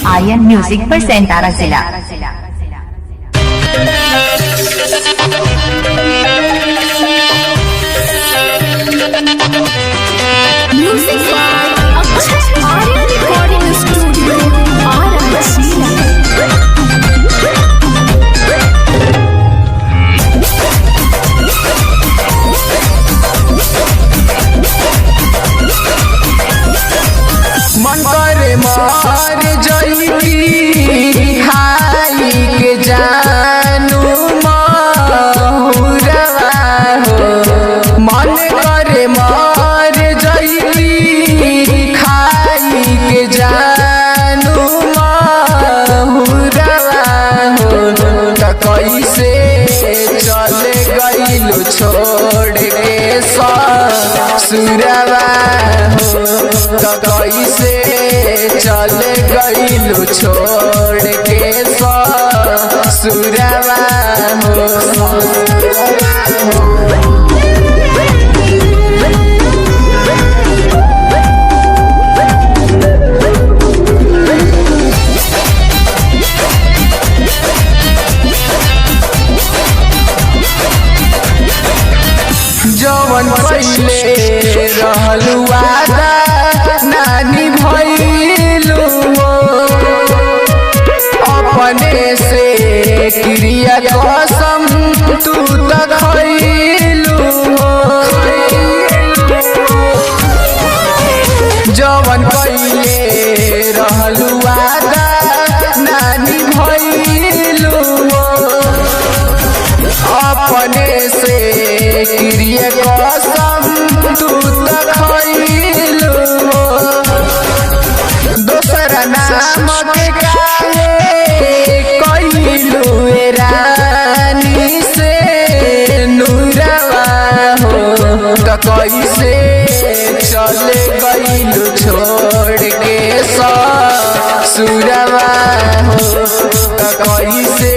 Aryan music पर Centara जिला। Music Aryan recording studio मन करे मार जईती खाई के जानू महुरवा हो। मन करे मार जईती खाई के जानू महुरवा हो। त कैसे चले गइलू छोड़ के ससुरवा हो। त कैसे चले गइलू छोड़ के ससुरवा हो। जवन पहिले रहलू वादा नानी भइलू अपने से क्रिया कसम तू त खइलू। जवन पहिले रहलू वादा नानी भइलू अपने से क्रिया कसम तू त खइलू। दोसरा नाम के काहे कइलू रानी से नूरवा हो। त कैसे चले गइलू छोड़ के ससुरवा हो। त कैसे